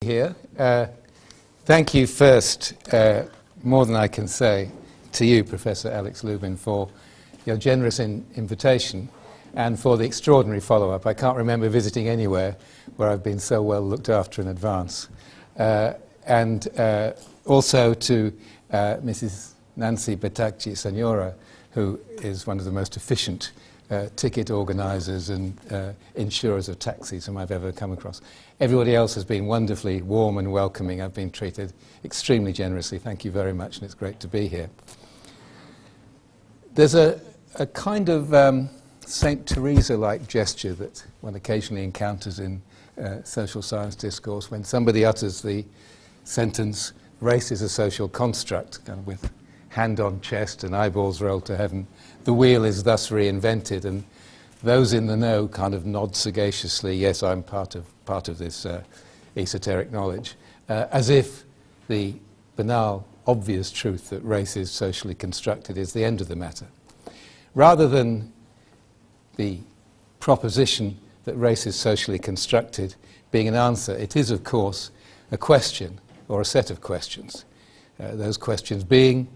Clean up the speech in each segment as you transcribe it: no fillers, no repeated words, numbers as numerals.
here. Thank you first, more than I can say, to you, Professor Alex Lubin, for your generous invitation and for the extraordinary follow-up. I can't remember visiting anywhere where I've been so well looked after in advance. And also to Mrs. Nancy Betacci Senora, who is one of the most efficient ticket organisers and insurers of taxis whom I've ever come across. Everybody else has been wonderfully warm and welcoming. I've been treated extremely generously. Thank you very much, and it's great to be here. There's a kind of St. Teresa-like gesture that one occasionally encounters in social science discourse when somebody utters the sentence, "Race is a social construct," kind of with hand on chest and eyeballs rolled to heaven. The wheel is thus reinvented, and those in the know kind of nod sagaciously, yes, I'm part of this esoteric knowledge, as if the banal, obvious truth that race is socially constructed is the end of the matter. Rather than the proposition that race is socially constructed being an answer, it is, of course, a question or a set of questions. Those questions being,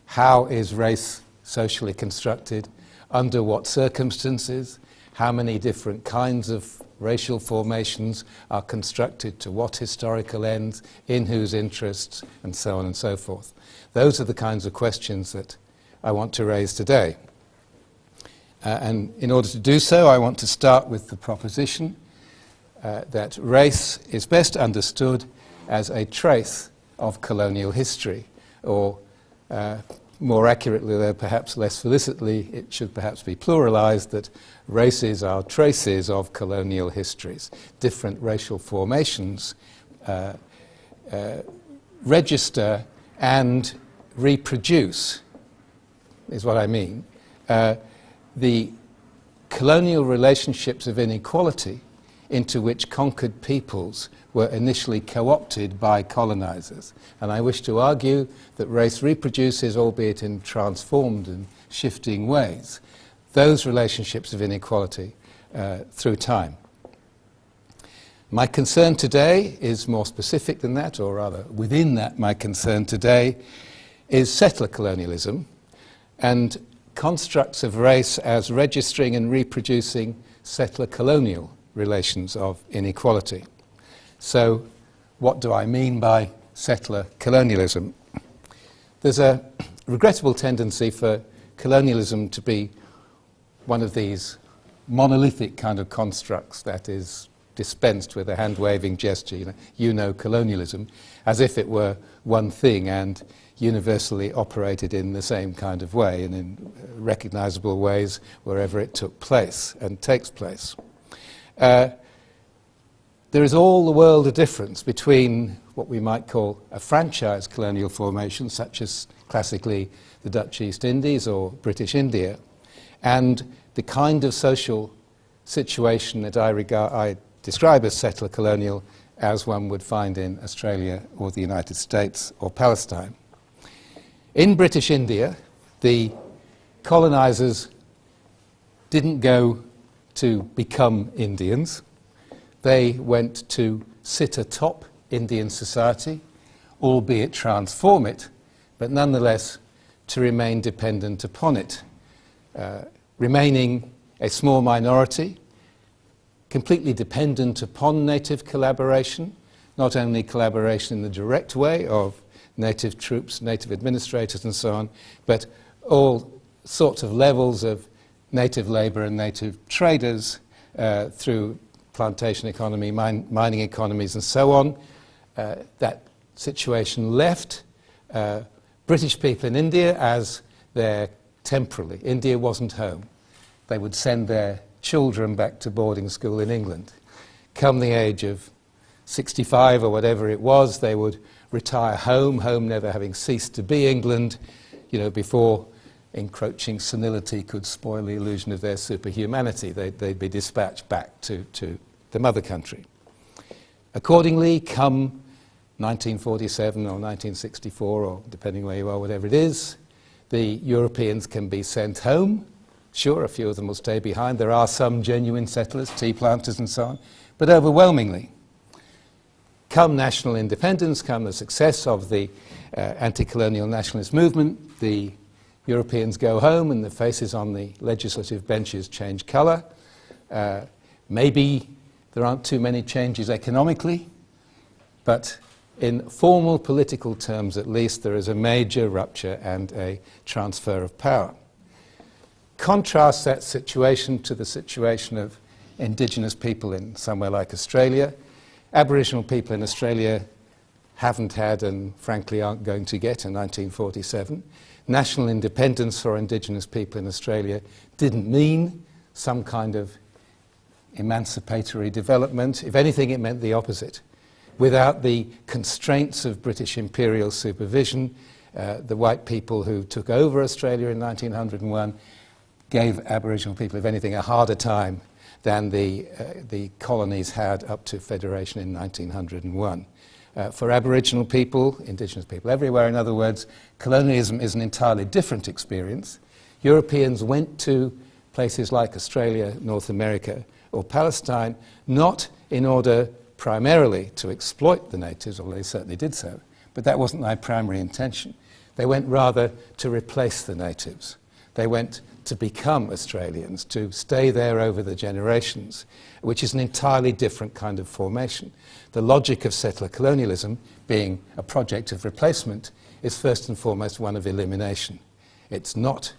how is race socially constructed, under what circumstances, how many different kinds of racial formations are constructed to what historical ends, in whose interests, and so on and so forth. Those are the kinds of questions that I want to raise today. And in order to do so, I want to start with the proposition that race is best understood as a trace of colonial history, or more accurately, though perhaps less felicitously, it should perhaps be pluralized, that races are traces of colonial histories. Different racial formations register and reproduce, is what I mean, the colonial relationships of inequality into which conquered peoples were initially co-opted by colonizers. And I wish to argue that race reproduces, albeit in transformed and shifting ways, those relationships of inequality through time. My concern today is more specific than that, or rather within that my concern today is settler colonialism and constructs of race as registering and reproducing settler-colonial relations of inequality. So, what do I mean by settler colonialism? There's a regrettable tendency for colonialism to be one of these monolithic kind of constructs that is dispensed with a hand-waving gesture, you know colonialism, as if it were one thing and universally operated in the same kind of way and in recognizable ways wherever it took place and takes place. There is all the world a difference between what we might call a franchise colonial formation, such as classically the Dutch East Indies or British India, and the kind of social situation that I describe as settler colonial, as one would find in Australia or the United States or Palestine. In British India, the colonizers didn't go to become Indians. They went to sit atop Indian society, albeit transform it, but nonetheless to remain dependent upon it, remaining a small minority, completely dependent upon native collaboration, not only collaboration in the direct way of native troops, native administrators and so on, but all sorts of levels of native labour and native traders through plantation economy, mining economies and so on. That situation left British people in India as their temporarily. India wasn't home. They would send their children back to boarding school in England. Come the age of 65 or whatever it was, they would retire home never having ceased to be England, before encroaching senility could spoil the illusion of their superhumanity. They'd be dispatched back to the mother country. Accordingly, come 1947 or 1964, or depending where you are, whatever it is, the Europeans can be sent home. Sure, a few of them will stay behind. There are some genuine settlers, tea planters and so on, but overwhelmingly, Come national independence, come the success of the anti-colonial nationalist movement, the Europeans go home and the faces on the legislative benches change colour. Maybe there aren't too many changes economically, but in formal political terms at least there is a major rupture and a transfer of power. Contrast that situation to the situation of indigenous people in somewhere like Australia. Aboriginal people in Australia haven't had and frankly aren't going to get in 1947. National independence for indigenous people in Australia didn't mean some kind of emancipatory development. If anything, it meant the opposite. Without the constraints of British imperial supervision, the white people who took over Australia in 1901 gave Aboriginal people, if anything, a harder time than the colonies had up to Federation in 1901. For Aboriginal people, indigenous people everywhere, in other words, colonialism is an entirely different experience. Europeans went to places like Australia, North America, or Palestine, not in order primarily to exploit the natives, although they certainly did so, but that wasn't their primary intention. They went rather to replace the natives. They went to become Australians, to stay there over the generations, which is an entirely different kind of formation. The logic of settler colonialism, being a project of replacement, is first and foremost one of elimination. It's not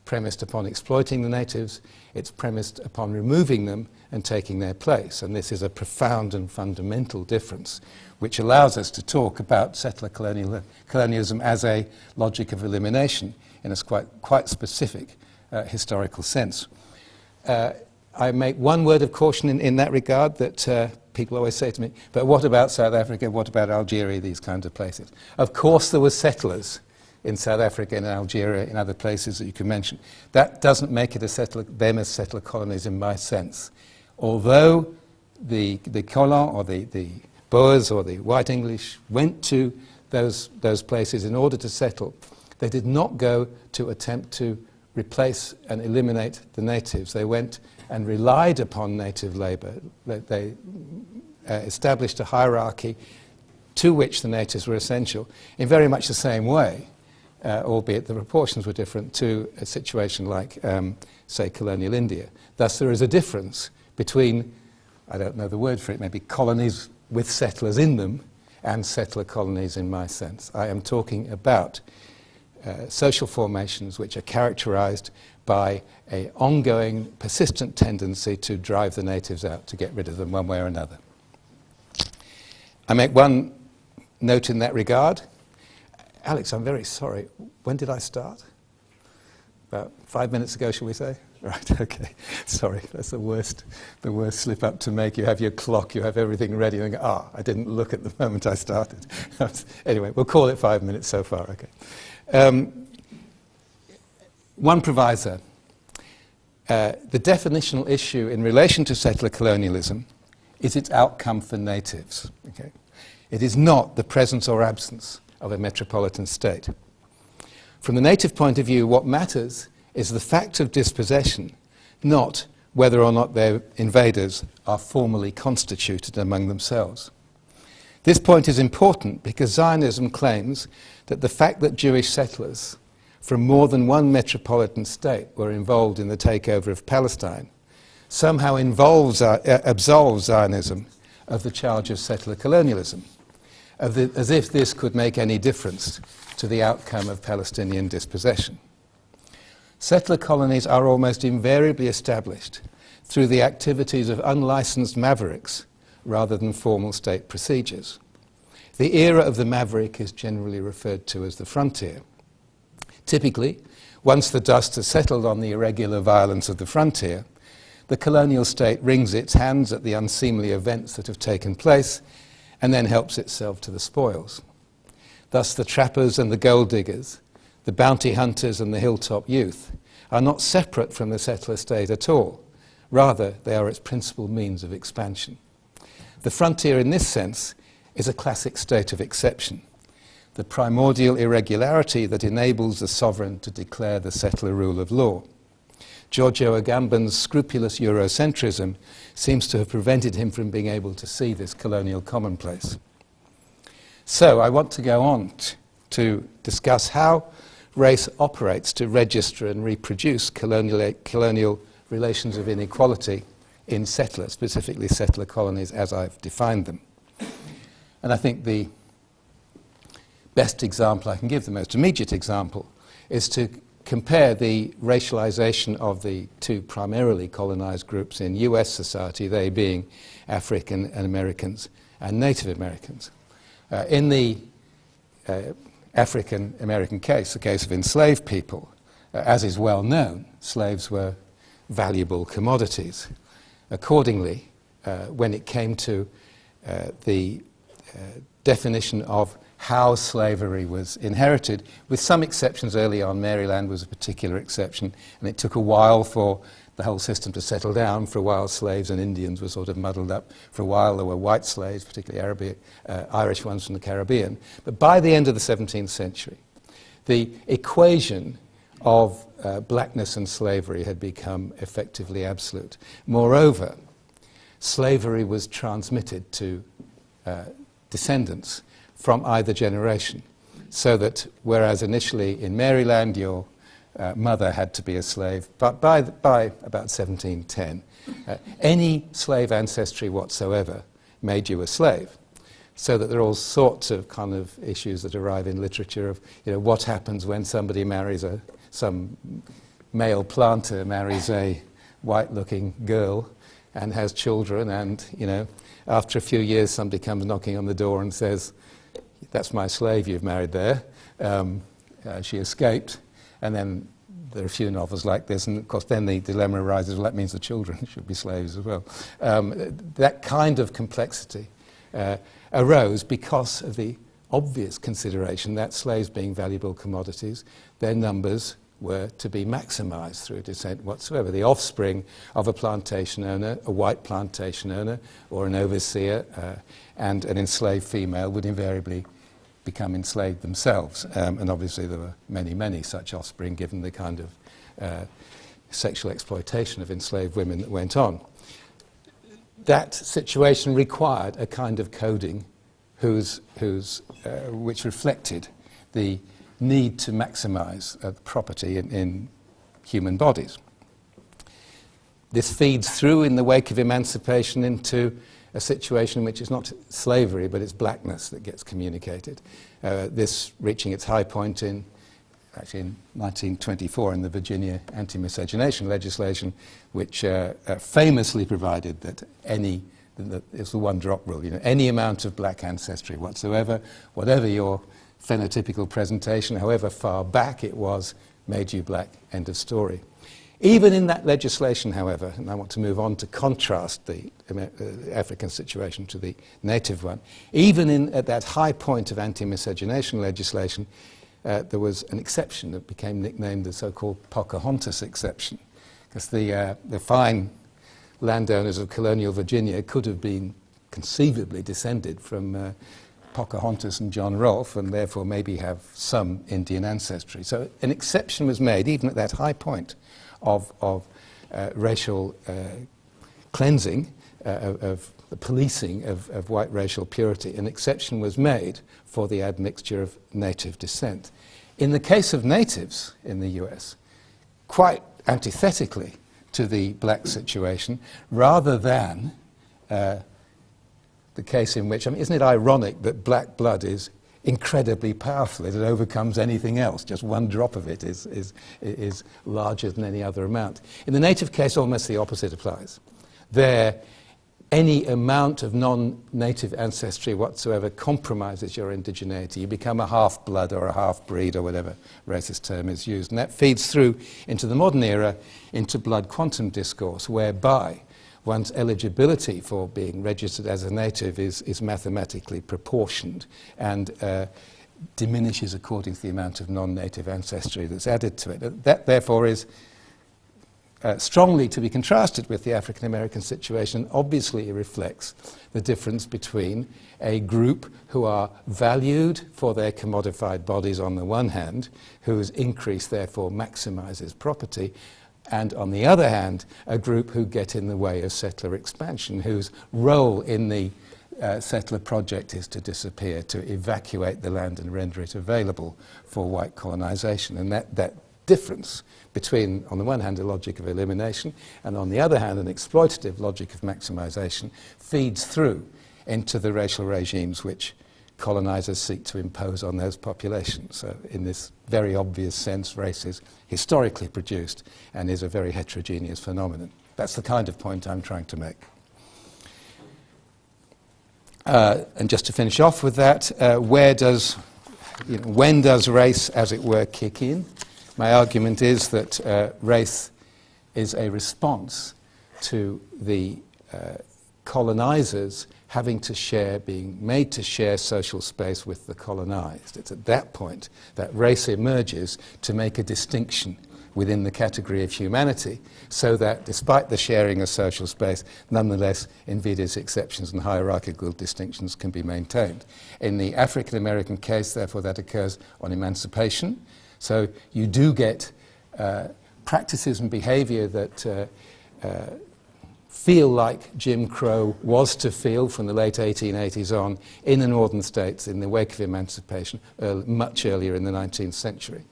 premised upon exploiting the natives, it's premised upon removing them and taking their place. And this is a profound and fundamental difference, which allows us to talk about settler colonialism as a logic of elimination in a quite specific historical sense. I make one word of caution in that regard that people always say to me, but what about South Africa, what about Algeria, these kinds of places? Of course there were settlers in South Africa and Algeria, in other places that you can mention. That doesn't make it them as settler colonies in my sense. Although the colons or the Boers or the white English went to those places in order to settle, they did not go to attempt to replace and eliminate the natives. They went and relied upon native labour. They established a hierarchy to which the natives were essential in very much the same way, albeit the proportions were different, to a situation like, say, colonial India. Thus there is a difference between, I don't know the word for it, maybe colonies with settlers in them and settler colonies in my sense. I am talking about social formations which are characterized by an ongoing, persistent tendency to drive the natives out, to get rid of them one way or another. I make one note in that regard. Alex, I'm very sorry. When did I start? About 5 minutes ago, shall we say? Right, okay. Sorry, that's the worst slip up to make. You have your clock, you have everything ready, and you go, I didn't look at the moment I started. Anyway, we'll call it 5 minutes so far, okay. One proviso. The definitional issue in relation to settler colonialism is its outcome for natives. Okay? It is not the presence or absence of a metropolitan state. From the native point of view, what matters is the fact of dispossession, not whether or not their invaders are formally constituted among themselves. This point is important because Zionism claims that the fact that Jewish settlers from more than one metropolitan state were involved in the takeover of Palestine somehow absolves Zionism of the charge of settler colonialism, as if this could make any difference to the outcome of Palestinian dispossession. Settler colonies are almost invariably established through the activities of unlicensed mavericks rather than formal state procedures. The era of the maverick is generally referred to as the frontier. Typically, once the dust has settled on the irregular violence of the frontier, the colonial state wrings its hands at the unseemly events that have taken place and then helps itself to the spoils. Thus the trappers and the gold diggers, the bounty hunters and the hilltop youth are not separate from the settler state at all. Rather, they are its principal means of expansion. The frontier in this sense is a classic state of exception, the primordial irregularity that enables the sovereign to declare the settler rule of law. Giorgio Agamben's scrupulous Eurocentrism seems to have prevented him from being able to see this colonial commonplace. So I want to go on to discuss how race operates to register and reproduce colonial relations of inequality in settlers, specifically settler colonies as I've defined them. And I think the best example I can give, the most immediate example, is to compare the racialization of the two primarily colonized groups in US society, they being African Americans and Native Americans. In the African American case, the case of enslaved people, as is well known, slaves were valuable commodities. Accordingly, when it came to the definition of how slavery was inherited, with some exceptions early on, Maryland was a particular exception, and it took a while for the whole system to settle down. For a while, slaves and Indians were sort of muddled up. For a while, there were white slaves, particularly Irish ones from the Caribbean. But by the end of the 17th century, the equation of blackness and slavery had become effectively absolute. Moreover, slavery was transmitted to descendants from either generation, so that whereas initially in Maryland your mother had to be a slave, but by about 1710, any slave ancestry whatsoever made you a slave. So that there are all sorts of kind of issues that arrive in literature of, you know, what happens when somebody marries some male planter marries a white-looking girl and has children, and, you know, after a few years somebody comes knocking on the door and says, "That's my slave you've married there. She escaped." And then there are a few novels like this, and of course then the dilemma arises, well, that means the children should be slaves as well. That kind of complexity arose because of the obvious consideration that slaves being valuable commodities, their numbers were to be maximized through descent whatsoever. The offspring of a plantation owner, a white plantation owner, or an overseer, and an enslaved female would invariably become enslaved themselves. And obviously there were many, many such offspring given the kind of sexual exploitation of enslaved women that went on. That situation required a kind of coding which reflected the need to maximize property in human bodies. This feeds through in the wake of emancipation into a situation in which it's not slavery but it's blackness that gets communicated. This reaching its high point in 1924 in the Virginia anti-miscegenation legislation, which famously provided that it's the one-drop rule, you know, any amount of black ancestry whatsoever, whatever your phenotypical presentation, however far back it was, made you black, end of story. Even in that legislation, however, and I want to move on to contrast the African situation to the native one, even at that high point of anti-miscegenation legislation, there was an exception that became nicknamed the so-called Pocahontas Exception, because the fine landowners of colonial Virginia could have been conceivably descended from Pocahontas and John Rolfe, and therefore maybe have some Indian ancestry. So an exception was made, even at that high point of racial cleansing, of the policing of white racial purity. An exception was made for the admixture of native descent. In the case of natives in the US, quite antithetically to the black situation, rather than the case in which, I mean, isn't it ironic that black blood is incredibly powerful? It overcomes anything else. Just one drop of it is larger than any other amount. In the native case, almost the opposite applies. There, any amount of non-native ancestry whatsoever compromises your indigeneity. You become a half-blood or a half-breed or whatever racist term is used. And that feeds through into the modern era, into blood quantum discourse, whereby one's eligibility for being registered as a native is mathematically proportioned and diminishes according to the amount of non-native ancestry that's added to it. That, therefore, is strongly to be contrasted with the African American situation. Obviously, it reflects the difference between a group who are valued for their commodified bodies on the one hand, whose increase therefore maximizes property, and on the other hand, a group who get in the way of settler expansion, whose role in the settler project is to disappear, to evacuate the land and render it available for white colonization. And that difference between, on the one hand, a logic of elimination, and on the other hand, an exploitative logic of maximization, feeds through into the racial regimes which colonizers seek to impose on those populations. So in this very obvious sense, race is historically produced and is a very heterogeneous phenomenon. That's the kind of point I'm trying to make. And just to finish off with that, when does race, as it were, kick in? My argument is that race is a response to the colonizers having to share, being made to share social space with the colonized. It's at that point that race emerges to make a distinction within the category of humanity, so that despite the sharing of social space, nonetheless invidious exceptions and hierarchical distinctions can be maintained. In the African American case, therefore, that occurs on emancipation. So you do get practices and behavior that feel like Jim Crow was to feel from the late 1880s on in the northern states in the wake of emancipation, much earlier in the 19th century.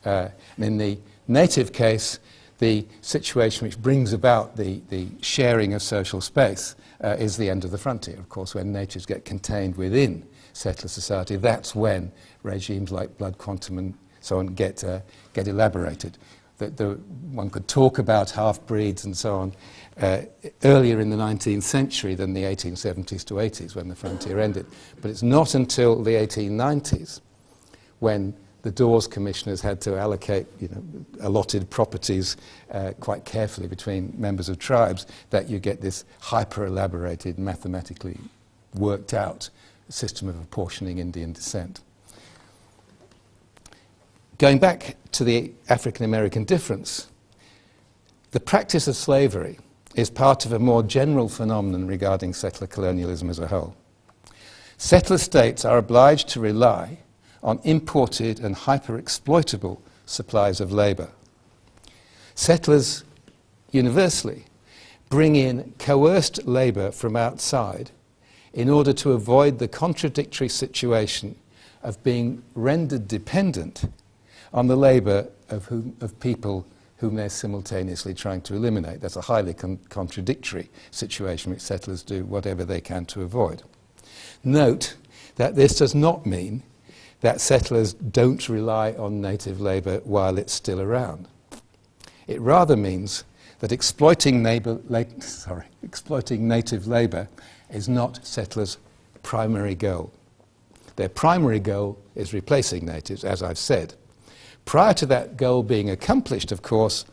And in the native case, the situation which brings about the sharing of social space is the end of the frontier. Of course, when natives get contained within settler society, that's when regimes like blood quantum and so on get elaborated. One could talk about half-breeds and so on earlier in the 19th century than the 1870s to 80s when the frontier ended. But it's not until the 1890s when the Dawes commissioners had to allocate allotted properties quite carefully between members of tribes that you get this hyper-elaborated, mathematically worked out system of apportioning Indian descent. Going back to the African American difference, the practice of slavery is part of a more general phenomenon regarding settler colonialism as a whole. Settler states are obliged to rely on imported and hyper-exploitable supplies of labour. Settlers universally bring in coerced labour from outside in order to avoid the contradictory situation of being rendered dependent on the labour of people whom they're simultaneously trying to eliminate. That's a highly contradictory situation which settlers do whatever they can to avoid. Note that this does not mean that settlers don't rely on native labour while it's still around. It rather means that exploiting native labour is not settlers' primary goal. Their primary goal is replacing natives, as I've said. Prior to that goal being accomplished, of course,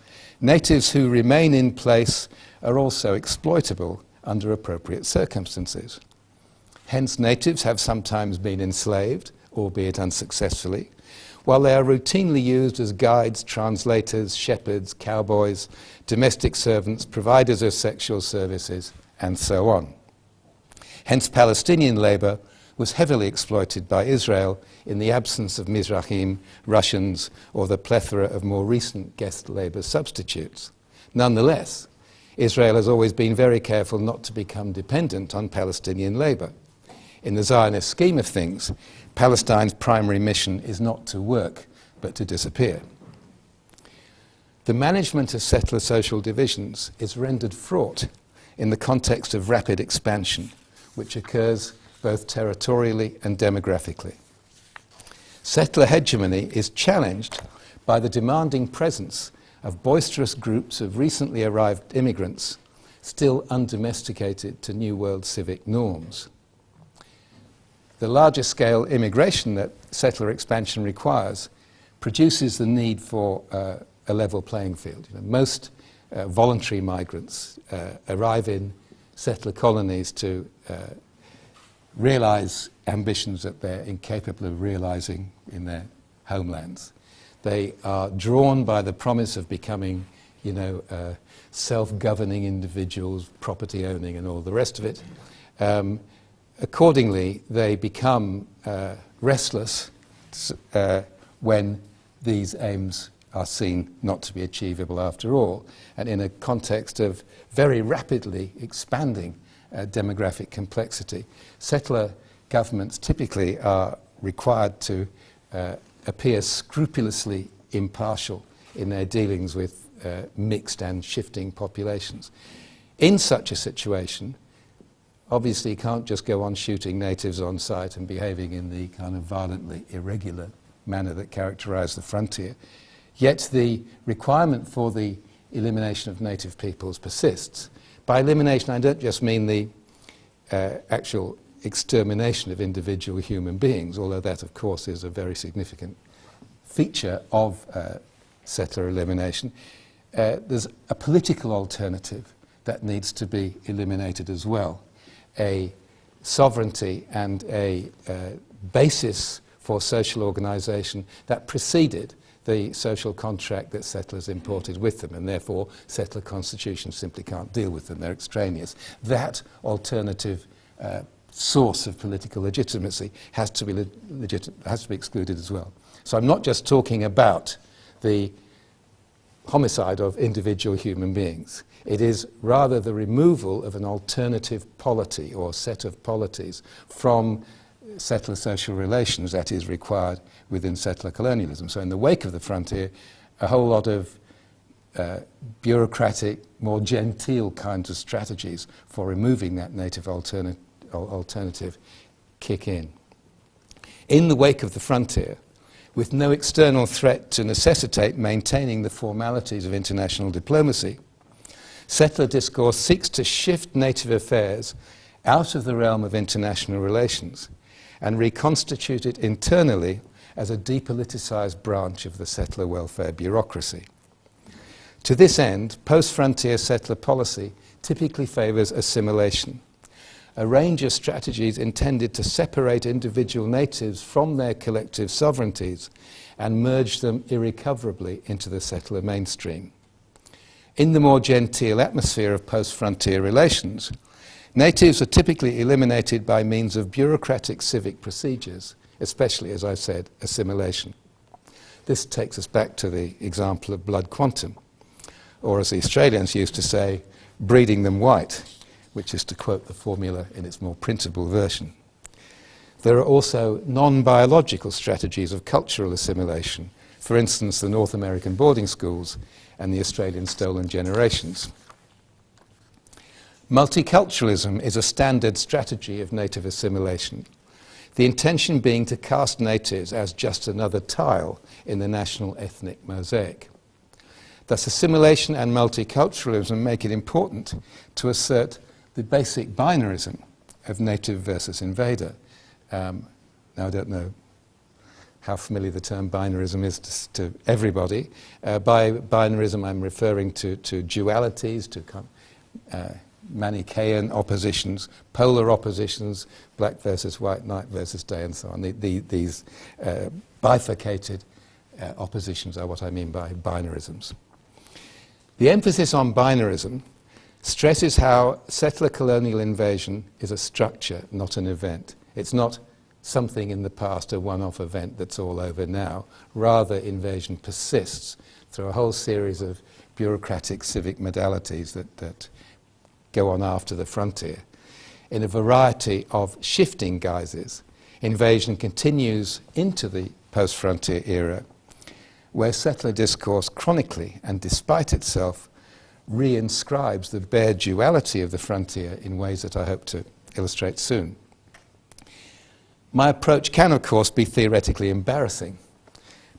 natives who remain in place are also exploitable under appropriate circumstances. Hence, natives have sometimes been enslaved, albeit unsuccessfully, while they are routinely used as guides, translators, shepherds, cowboys, domestic servants, providers of sexual services, and so on. Hence, Palestinian labour was heavily exploited by Israel in the absence of Mizrahim, Russians, or the plethora of more recent guest labour substitutes. Nonetheless, Israel has always been very careful not to become dependent on Palestinian labour. In the Zionist scheme of things, Palestine's primary mission is not to work, but to disappear. The management of settler social divisions is rendered fraught in the context of rapid expansion, which occurs both territorially and demographically. Settler hegemony is challenged by the demanding presence of boisterous groups of recently arrived immigrants, still undomesticated to New World civic norms. The larger scale immigration that settler expansion requires produces the need for a level playing field. Most voluntary migrants arrive in settler colonies to realise ambitions that they're incapable of realising in their homelands. They are drawn by the promise of becoming, self-governing individuals, property owning and all the rest of it. Accordingly, they become restless when these aims are seen not to be achievable after all. And in a context of very rapidly expanding demographic complexity. Settler governments typically are required to appear scrupulously impartial in their dealings with mixed and shifting populations. In such a situation, obviously you can't just go on shooting natives on sight and behaving in the kind of violently irregular manner that characterised the frontier. Yet the requirement for the elimination of native peoples persists. By elimination, I don't just mean the actual extermination of individual human beings, although that, of course, is a very significant feature of settler elimination. There's a political alternative that needs to be eliminated as well. A sovereignty and a basis for social organisation that preceded the social contract that settlers imported with them, and therefore settler constitutions simply can't deal with them, they're extraneous. That alternative source of political legitimacy has to be excluded as well. So I'm not just talking about the homicide of individual human beings. It is rather the removal of an alternative polity or set of polities from settler social relations that is required within settler colonialism. So in the wake of the frontier, a whole lot of bureaucratic, more genteel kinds of strategies for removing that native alternative kick in. In the wake of the frontier, with no external threat to necessitate maintaining the formalities of international diplomacy, settler discourse seeks to shift native affairs out of the realm of international relations and reconstitute it internally as a depoliticised branch of the settler welfare bureaucracy. To this end, post-frontier settler policy typically favours assimilation, a range of strategies intended to separate individual natives from their collective sovereignties and merge them irrecoverably into the settler mainstream. In the more genteel atmosphere of post-frontier relations, natives are typically eliminated by means of bureaucratic civic procedures, especially, as I said, assimilation. This takes us back to the example of blood quantum, or as the Australians used to say, breeding them white, which is to quote the formula in its more printable version. There are also non-biological strategies of cultural assimilation, for instance, the North American boarding schools and the Australian stolen generations. Multiculturalism is a standard strategy of native assimilation, the intention being to cast natives as just another tile in the national ethnic mosaic. Thus, assimilation and multiculturalism make it important to assert the basic binarism of native versus invader. Now, I don't know how familiar the term binarism is to everybody. By binarism, I'm referring to dualities, to Manichaean oppositions, polar oppositions, black versus white, night versus day, and so on. These bifurcated oppositions are what I mean by binarisms. The emphasis on binarism stresses how settler colonial invasion is a structure, not an event. It's not something in the past, a one-off event that's all over now. Rather, invasion persists through a whole series of bureaucratic civic modalities that go on after the frontier. In a variety of shifting guises, invasion continues into the post-frontier era, where settler discourse chronically and despite itself reinscribes the bare duality of the frontier in ways that I hope to illustrate soon. My approach can, of course, be theoretically embarrassing,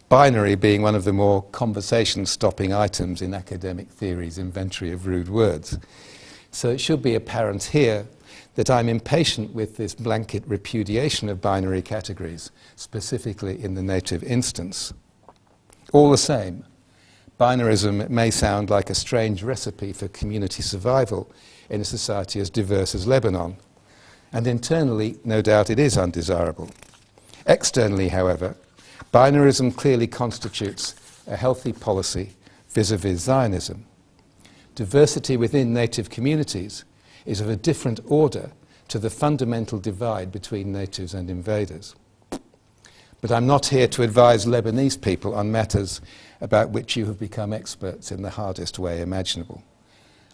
binary being one of the more conversation-stopping items in academic theory's inventory of rude words. So it should be apparent here that I'm impatient with this blanket repudiation of binary categories, specifically in the native instance. All the same, binarism may sound like a strange recipe for community survival in a society as diverse as Lebanon, and internally, no doubt, it is undesirable. Externally, however, binarism clearly constitutes a healthy policy vis-à-vis Zionism. Diversity within native communities is of a different order to the fundamental divide between natives and invaders. But I'm not here to advise Lebanese people on matters about which you have become experts in the hardest way imaginable.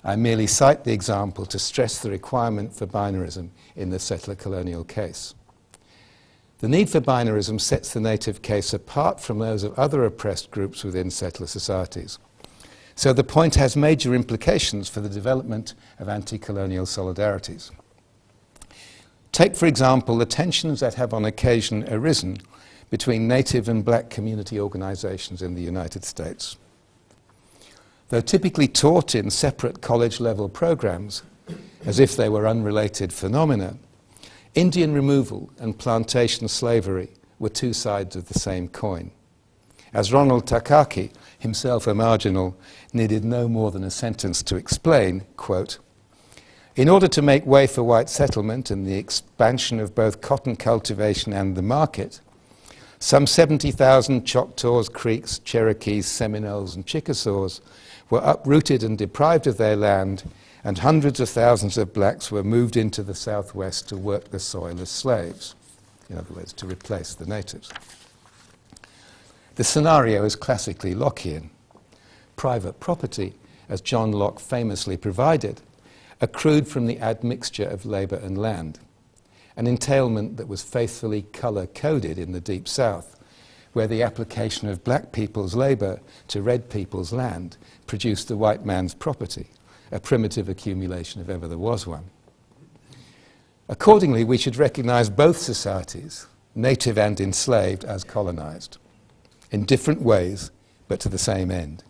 I merely cite the example to stress the requirement for binarism in the settler-colonial case. The need for binarism sets the native case apart from those of other oppressed groups within settler societies. So the point has major implications for the development of anti-colonial solidarities. Take, for example, the tensions that have on occasion arisen between native and black community organizations in the United States. Though typically taught in separate college-level programs, as if they were unrelated phenomena, Indian removal and plantation slavery were two sides of the same coin. As Ronald Takaki, himself a marginal, needed no more than a sentence to explain, quote, "In order to make way for white settlement and the expansion of both cotton cultivation and the market, some 70,000 Choctaws, Creeks, Cherokees, Seminoles, and Chickasaws were uprooted and deprived of their land, and hundreds of thousands of blacks were moved into the Southwest to work the soil as slaves," in other words, to replace the natives. The scenario is classically Lockean. Private property, as John Locke famously provided, accrued from the admixture of labour and land, an entailment that was faithfully colour-coded in the Deep South, where the application of black people's labour to red people's land produced the white man's property, a primitive accumulation if ever there was one. Accordingly, we should recognise both societies, native and enslaved, as colonised, in different ways, but to the same end.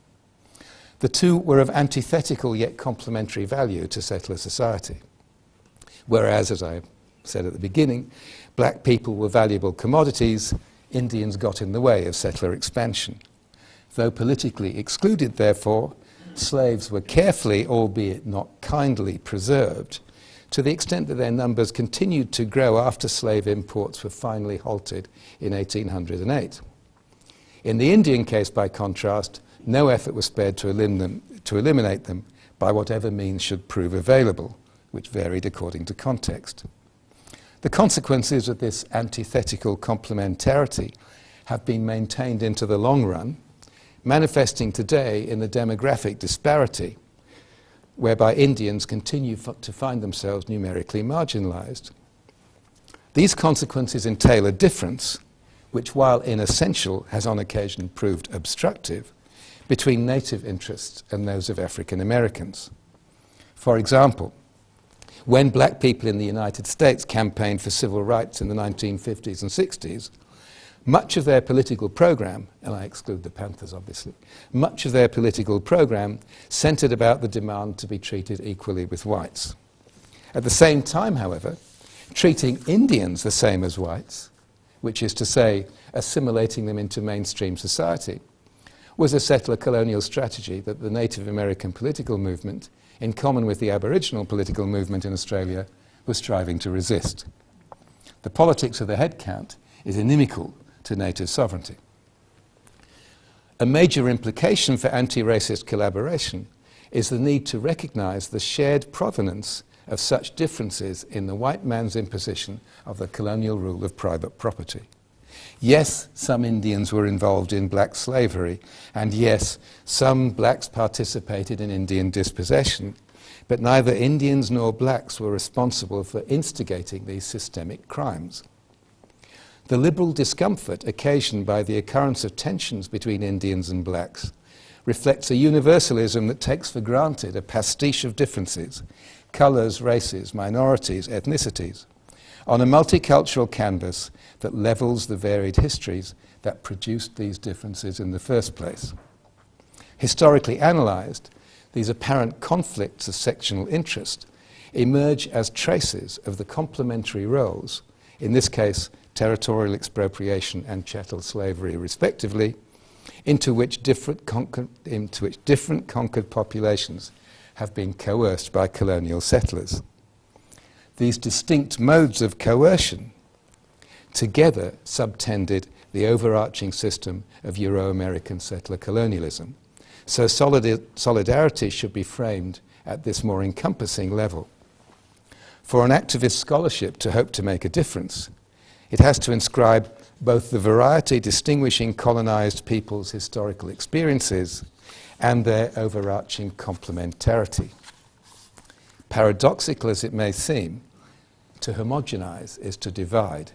The two were of antithetical yet complementary value to settler society. Whereas, as I said at the beginning, black people were valuable commodities, Indians got in the way of settler expansion. Though politically excluded, therefore, slaves were carefully, albeit not kindly, preserved, to the extent that their numbers continued to grow after slave imports were finally halted in 1808. In the Indian case, by contrast, no effort was spared to eliminate them by whatever means should prove available, which varied according to context. The consequences of this antithetical complementarity have been maintained into the long run, manifesting today in the demographic disparity, whereby Indians continue to find themselves numerically marginalized. These consequences entail a difference, which, while inessential, has on occasion proved obstructive, between native interests and those of African Americans. For example, when black people in the United States campaigned for civil rights in the 1950s and 60s, much of their political program, and I exclude the Panthers obviously, much of their political program centered about the demand to be treated equally with whites. At the same time, however, treating Indians the same as whites, which is to say, assimilating them into mainstream society, was a settler-colonial strategy that the Native American political movement, in common with the Aboriginal political movement in Australia, was striving to resist. The politics of the head count is inimical to native sovereignty. A major implication for anti-racist collaboration is the need to recognise the shared provenance of such differences in the white man's imposition of the colonial rule of private property. Yes, some Indians were involved in black slavery, and yes, some blacks participated in Indian dispossession, but neither Indians nor blacks were responsible for instigating these systemic crimes. The liberal discomfort occasioned by the occurrence of tensions between Indians and blacks reflects a universalism that takes for granted a pastiche of differences, colours, races, minorities, ethnicities, on a multicultural canvas that levels the varied histories that produced these differences in the first place. Historically analysed, these apparent conflicts of sectional interest emerge as traces of the complementary roles, in this case territorial expropriation and chattel slavery respectively, into which different conquered populations have been coerced by colonial settlers. These distinct modes of coercion together subtended the overarching system of Euro-American settler colonialism. So solidarity should be framed at this more encompassing level. For an activist scholarship to hope to make a difference, it has to inscribe both the variety distinguishing colonized peoples' historical experiences and their overarching complementarity. paradoxical as it may seem, to homogenize is to divide,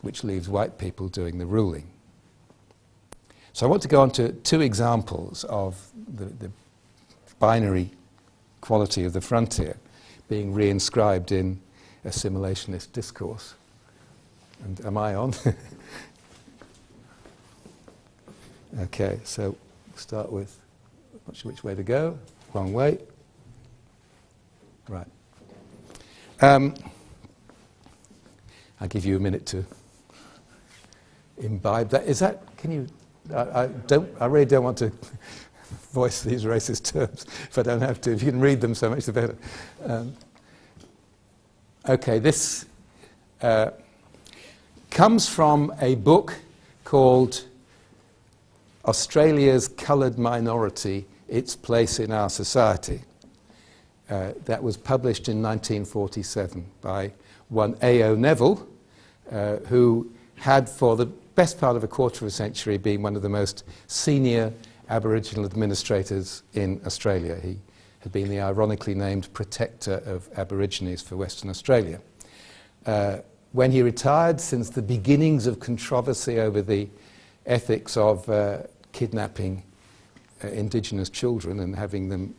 which leaves white people doing the ruling. So I want to go on to two examples of the binary quality of the frontier being reinscribed in assimilationist discourse. And am I on? Okay, so we'll start with which way to go. Wrong way. Right. I'll give you a minute to imbibe that. Is that, can you, I really don't want to voice these racist terms if I don't have to. If you can read them, so much the better. Okay, this comes from a book called Australia's Coloured Minority, Its Place in Our Society. That was published in 1947 by one A.O. Neville, who had for the best part of a quarter of a century been one of the most senior Aboriginal administrators in Australia. He had been the ironically named protector of Aborigines for Western Australia. When he retired, since the beginnings of controversy over the ethics of kidnapping Indigenous children and having them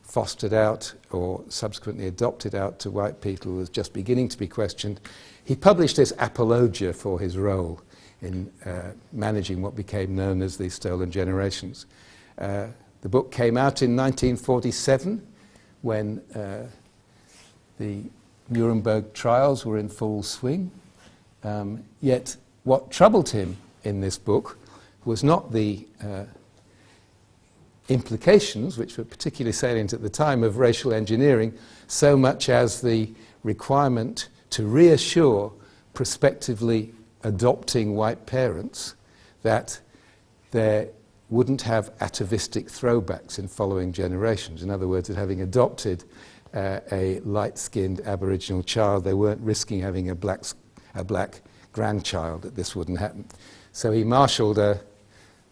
fostered out or subsequently adopted out to white people was just beginning to be questioned, he published this apologia for his role in managing what became known as the Stolen Generations. The book came out in 1947 when the Nuremberg trials were in full swing. Yet what troubled him in this book was not the implications, which were particularly salient at the time, of racial engineering, so much as the requirement to reassure prospectively adopting white parents that they wouldn't have atavistic throwbacks in following generations. In other words, that having adopted a light-skinned Aboriginal child, they weren't risking having a black grandchild, that this wouldn't happen. So he marshalled a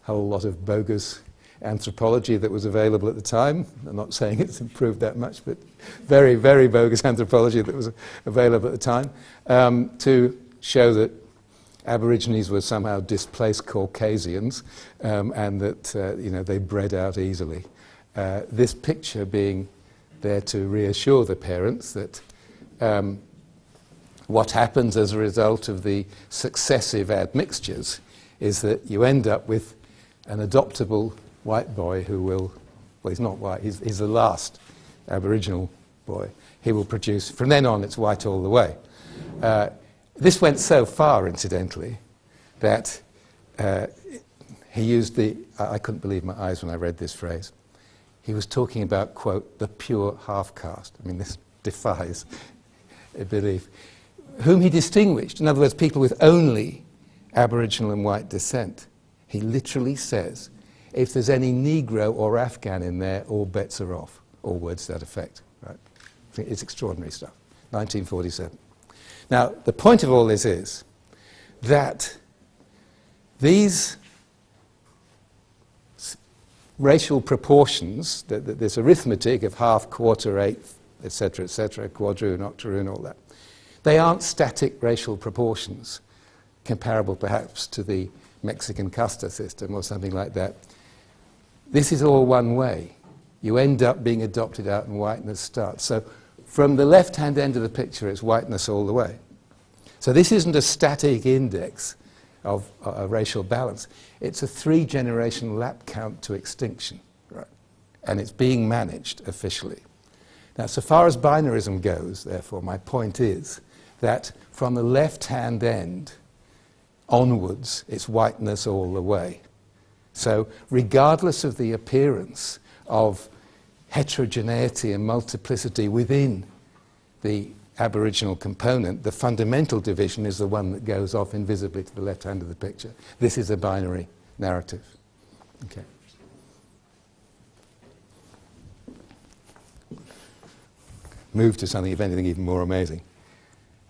whole lot of bogus anthropology that was available at the time. I'm not saying it's improved that much, but very, very bogus anthropology that was available at the time to show that Aborigines were somehow displaced Caucasians and that they bred out easily. This picture being there to reassure the parents that what happens as a result of the successive admixtures is that you end up with an adoptable white boy who will, well, he's not white, he's the last Aboriginal boy. He will produce, from then on, it's white all the way. This went so far, incidentally, that he used I couldn't believe my eyes when I read this phrase. He was talking about, quote, the pure half-caste. I mean, this defies belief. Whom he distinguished, in other words, people with only Aboriginal and white descent. He literally says, if there's any Negro or Afghan in there, all bets are off. All words to that effect. Right? It's extraordinary stuff. 1947. Now, the point of all this is that these racial proportions, this arithmetic of half, quarter, eighth, etc., quadroon, octoroon, all that, they aren't static racial proportions, comparable perhaps to the Mexican casta system or something like that. This is all one way. You end up being adopted out and whiteness starts. So from the left-hand end of the picture, it's whiteness all the way. So this isn't a static index of racial balance. It's a 3-generation lap count to extinction, right? And it's being managed officially. Now, so far as binarism goes, therefore, my point is that from the left-hand end onwards, it's whiteness all the way. So regardless of the appearance of heterogeneity and multiplicity within the Aboriginal component, the fundamental division is the one that goes off invisibly to the left hand of the picture. This is a binary narrative. Okay. Move to something, if anything, even more amazing.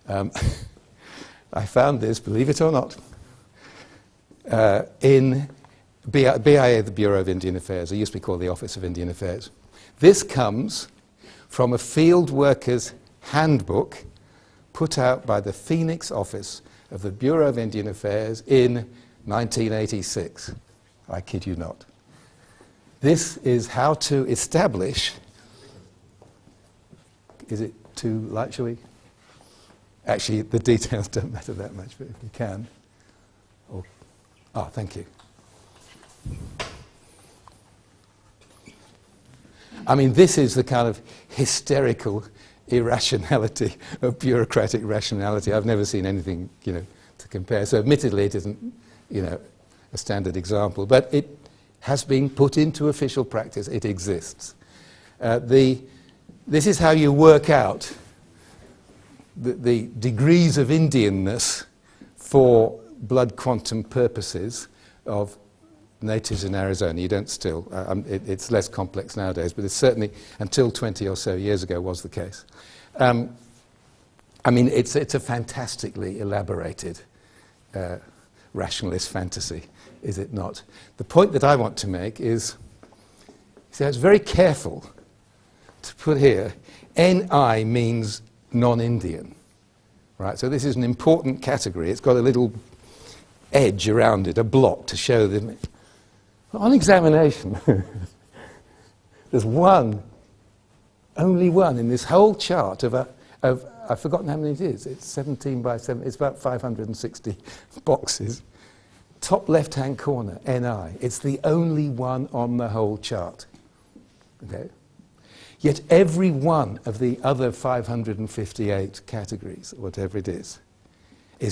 I found this, believe it or not, in BIA, the Bureau of Indian Affairs. It used to be called the Office of Indian Affairs. This comes from a field worker's handbook put out by the Phoenix office of the Bureau of Indian Affairs in 1986. I kid you not. This is how to establish... Is it too light, shall we? Actually, the details don't matter that much, but if you can. Thank you. I mean, this is the kind of hysterical irrationality of bureaucratic rationality. I've never seen anything, to compare. So admittedly, it isn't, a standard example, but it has been put into official practice. It exists. This is how you work out the degrees of Indianness for blood quantum purposes of natives in Arizona. You don't still, it's less complex nowadays, but it's certainly, until 20 or so years ago, was the case. I mean, it's a fantastically elaborated rationalist fantasy, is it not? The point that I want to make is, see, I was very careful to put here, NI means non-Indian, right? So this is an important category. It's got a little edge around it, a block to show them. On examination, there's only one in this whole chart of I've forgotten how many it is. It's 17 by 7. It's about 560 boxes. Top left-hand corner, NI. It's the only one on the whole chart. Okay. Yet every one of the other 558 categories, whatever it is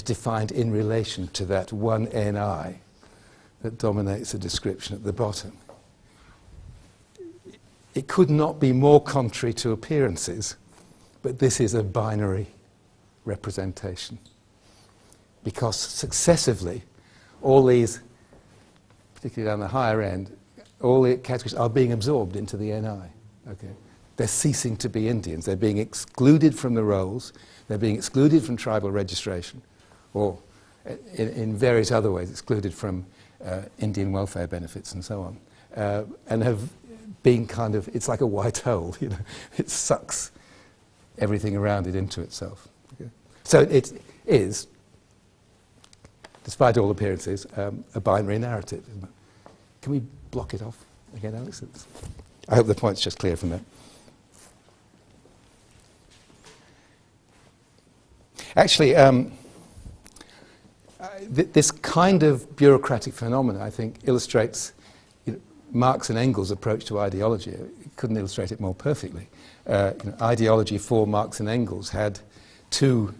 defined in relation to that one NI that dominates the description at the bottom. It could not be more contrary to appearances, but this is a binary representation. Because successively, all these, particularly down the higher end, all the categories are being absorbed into the NI. Okay. They're ceasing to be Indians. They're being excluded from the rolls. They're being excluded from tribal registration, or in various other ways excluded from Indian welfare benefits and so on, and have been kind of, it's like a white hole, it sucks everything around it into itself. Okay. So it is, despite all appearances, a binary narrative. Isn't it? Can we block it off again, Alex? I hope the point's just clear from that. Actually, this kind of bureaucratic phenomenon, I think, illustrates Marx and Engels' approach to ideology. It couldn't illustrate it more perfectly. Ideology for Marx and Engels had two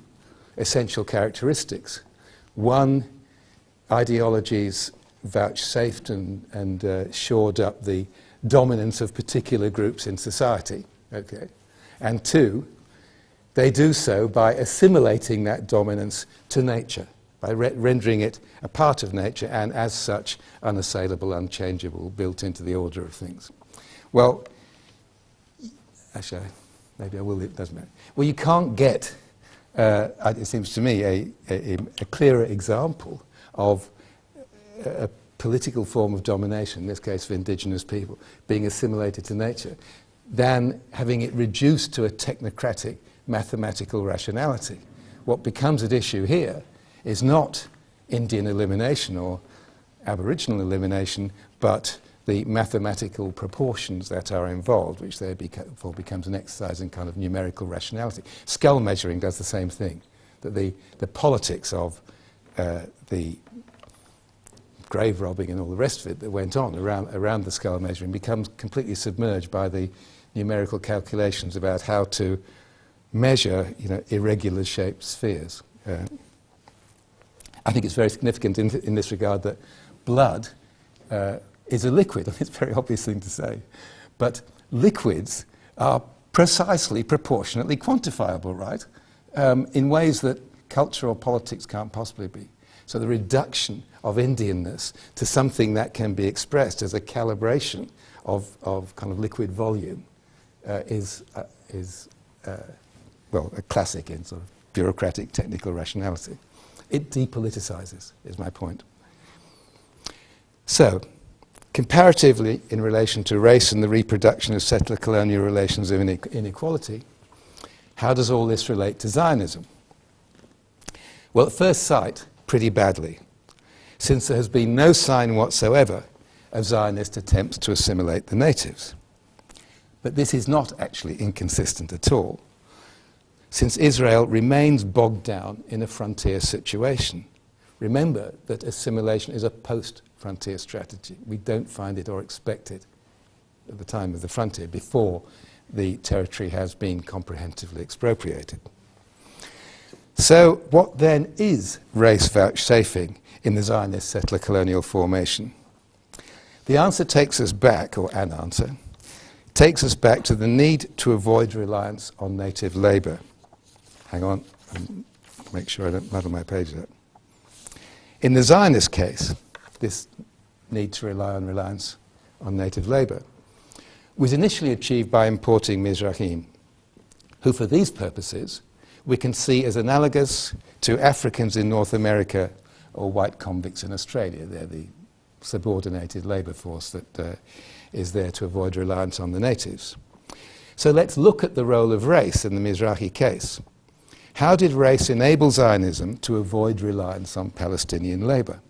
essential characteristics. One, ideologies vouchsafed and shored up the dominance of particular groups in society. Okay. And two, they do so by assimilating that dominance to nature, by rendering it a part of nature and as such unassailable, unchangeable, built into the order of things. Well, actually, maybe I will, it doesn't matter. Well, you can't get, it seems to me, a clearer example of a political form of domination, in this case for indigenous people, being assimilated to nature, than having it reduced to a technocratic mathematical rationality. What becomes at issue here is not Indian elimination or Aboriginal elimination, but the mathematical proportions that are involved, which therefore becomes an exercise in kind of numerical rationality. Skull measuring does the same thing, that the politics of the grave robbing and all the rest of it that went on around the skull measuring becomes completely submerged by the numerical calculations about how to measure, irregular shaped spheres. I think it's very significant in this regard that blood is a liquid. It's a very obvious thing to say. But liquids are precisely proportionately quantifiable, right? In ways that culture or politics can't possibly be. So the reduction of Indianness to something that can be expressed as a calibration of kind of liquid volume is a classic in sort of bureaucratic technical rationality. It depoliticizes, is my point. So, Comparatively, in relation to race and the reproduction of settler-colonial relations of inequality, how does all this relate to Zionism? Well, at first sight, pretty badly, since there has been no sign whatsoever of Zionist attempts to assimilate the natives. But this is not actually inconsistent at all, since Israel remains bogged down in a frontier situation. Remember that assimilation is a post-frontier strategy. We don't find it or expect it at the time of the frontier, before the territory has been comprehensively expropriated. So what then is race vouchsafing in the Zionist settler-colonial formation? The answer takes us back, or an answer, takes us back to the need to avoid reliance on native labour. Hang on, make sure I don't muddle my pages up. In the Zionist case, this need to rely on reliance on native labour was initially achieved by importing Mizrahim, who for these purposes we can see as analogous to Africans in North America or white convicts in Australia. They're the subordinated labour force that is there to avoid reliance on the natives. So let's look at the role of race in the Mizrahi case. How did race enable Zionism to avoid reliance on Palestinian labour?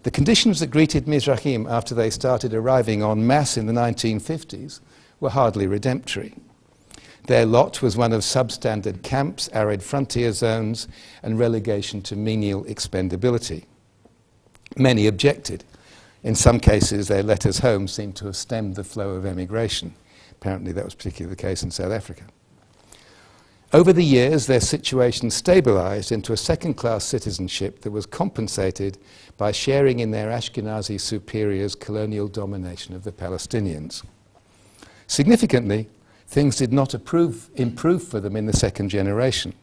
The conditions that greeted Mizrahim after they started arriving en masse in the 1950s were hardly redemptory. Their lot was one of substandard camps, arid frontier zones, and relegation to menial expendability. Many objected. In some cases, their letters home seemed to have stemmed the flow of emigration. Apparently, that was particularly the case in South Africa. Over the years, their situation stabilized into a second-class citizenship that was compensated by sharing in their Ashkenazi superiors' colonial domination of the Palestinians. Significantly, things did not improve for them in the second generation.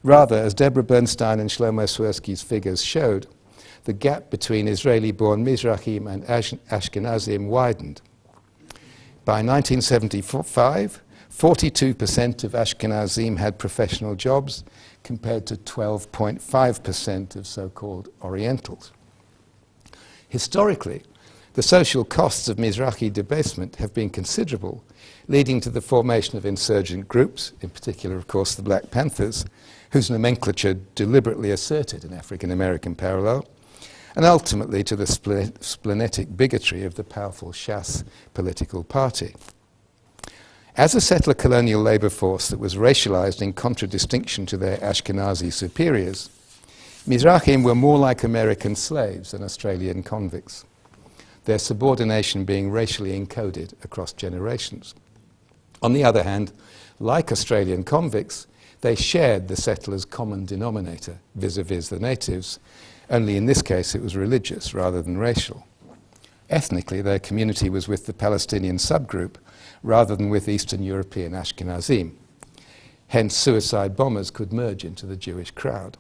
Rather, as Deborah Bernstein and Shlomo Swirsky's figures showed, the gap between Israeli-born Mizrahim and Ashkenazim widened. By 1975, 42% of Ashkenazim had professional jobs, compared to 12.5% of so-called Orientals. Historically, the social costs of Mizrahi debasement have been considerable, leading to the formation of insurgent groups, in particular, of course, the Black Panthers, whose nomenclature deliberately asserted an African-American parallel, and ultimately to the splenetic bigotry of the powerful Shas political party. As a settler-colonial labour force that was racialized in contradistinction to their Ashkenazi superiors, Mizrahim were more like American slaves than Australian convicts, their subordination being racially encoded across generations. On the other hand, like Australian convicts, they shared the settlers' common denominator vis-à-vis the natives, only in this case it was religious rather than racial. Ethnically, their community was with the Palestinian subgroup rather than with Eastern European Ashkenazim. Hence, suicide bombers could merge into the Jewish crowd.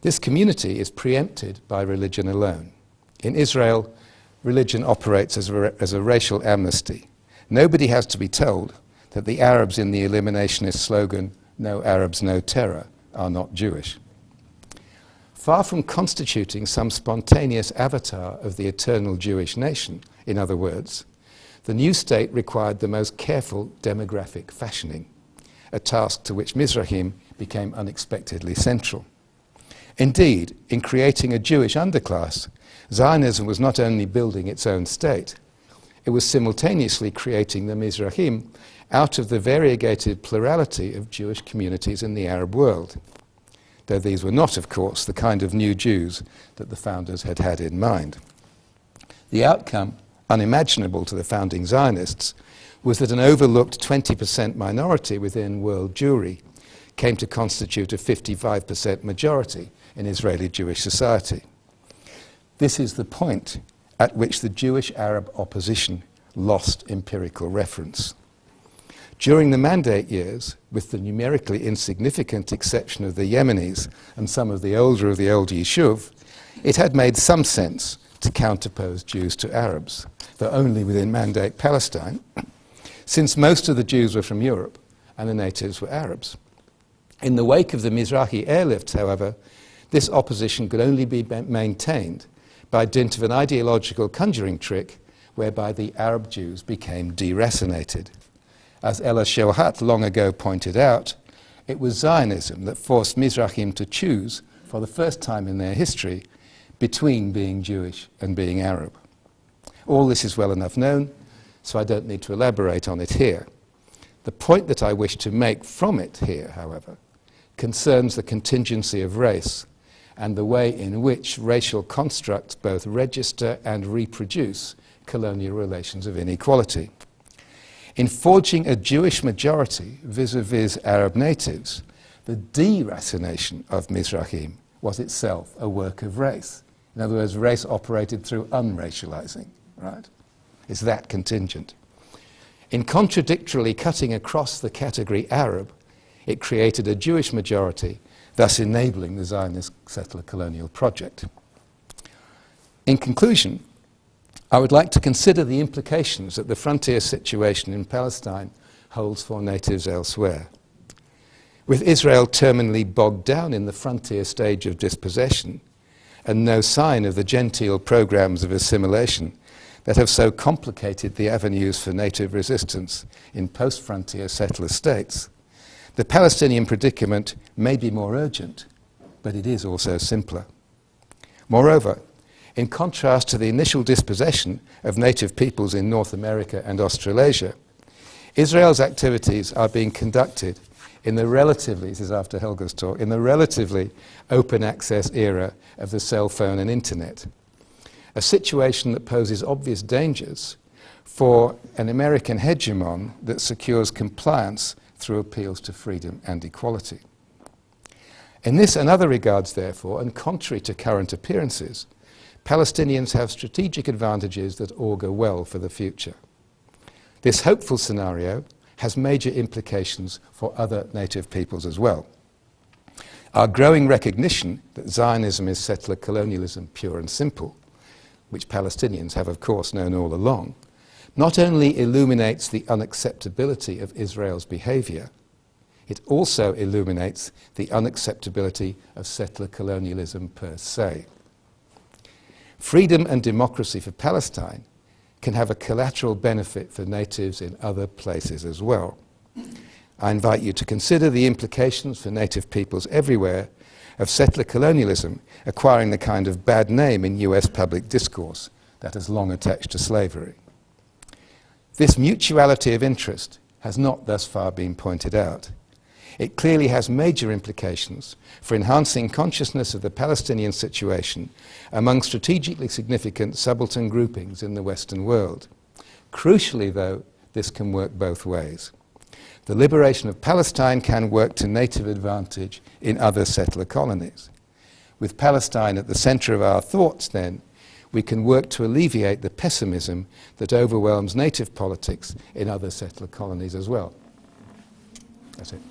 This community is preempted by religion alone. In Israel, religion operates as a racial amnesty. Nobody has to be told that the Arabs in the eliminationist slogan, "No Arabs, no terror," are not Jewish. Far from constituting some spontaneous avatar of the eternal Jewish nation, in other words, the new state required the most careful demographic fashioning, a task to which Mizrahim became unexpectedly central. Indeed, in creating a Jewish underclass, Zionism was not only building its own state, it was simultaneously creating the Mizrahim out of the variegated plurality of Jewish communities in the Arab world, though these were not, of course, the kind of new Jews that the founders had had in mind. The outcome, unimaginable to the founding Zionists, was that an overlooked 20% minority within world Jewry came to constitute a 55% majority in Israeli Jewish society. This is the point at which the Jewish-Arab opposition lost empirical reference. During the Mandate years, with the numerically insignificant exception of the Yemenis and some of the old Yishuv, it had made some sense to counterpose Jews to Arabs, though only within Mandate Palestine, since most of the Jews were from Europe and the natives were Arabs. In the wake of the Mizrahi airlift, however, this opposition could only be maintained by dint of an ideological conjuring trick whereby the Arab Jews became deracinated. As Ella Shohat long ago pointed out, it was Zionism that forced Mizrahim to choose, for the first time in their history, between being Jewish and being Arab. All this is well enough known, so I don't need to elaborate on it here. The point that I wish to make from it here, however, concerns the contingency of race and the way in which racial constructs both register and reproduce colonial relations of inequality. In forging a Jewish majority vis-à-vis Arab natives, the deracination of Mizrahim was itself a work of race. In other words, race operated through unracializing, right? It's that contingent. In contradictorily cutting across the category Arab, it created a Jewish majority, thus enabling the Zionist settler-colonial project. In conclusion, I would like to consider the implications that the frontier situation in Palestine holds for natives elsewhere. With Israel terminally bogged down in the frontier stage of dispossession and no sign of the genteel programs of assimilation that have so complicated the avenues for native resistance in post-frontier settler states, the Palestinian predicament may be more urgent, but it is also simpler. Moreover, in contrast to the initial dispossession of native peoples in North America and Australasia, Israel's activities are being conducted in the relatively, this is after Helga's talk, in the relatively open access era of the cell phone and internet, a situation that poses obvious dangers for an American hegemon that secures compliance through appeals to freedom and equality. In this and other regards, therefore, and contrary to current appearances, Palestinians have strategic advantages that augur well for the future. This hopeful scenario has major implications for other native peoples as well. Our growing recognition that Zionism is settler colonialism pure and simple, which Palestinians have of course known all along, not only illuminates the unacceptability of Israel's behavior, it also illuminates the unacceptability of settler colonialism per se. Freedom and democracy for Palestine can have a collateral benefit for natives in other places as well. I invite you to consider the implications for native peoples everywhere of settler colonialism acquiring the kind of bad name in US public discourse that has long attached to slavery. This mutuality of interest has not thus far been pointed out. It clearly has major implications for enhancing consciousness of the Palestinian situation among strategically significant subaltern groupings in the Western world. Crucially, though, this can work both ways. The liberation of Palestine can work to native advantage in other settler colonies. With Palestine at the center of our thoughts, then, we can work to alleviate the pessimism that overwhelms native politics in other settler colonies as well. That's it.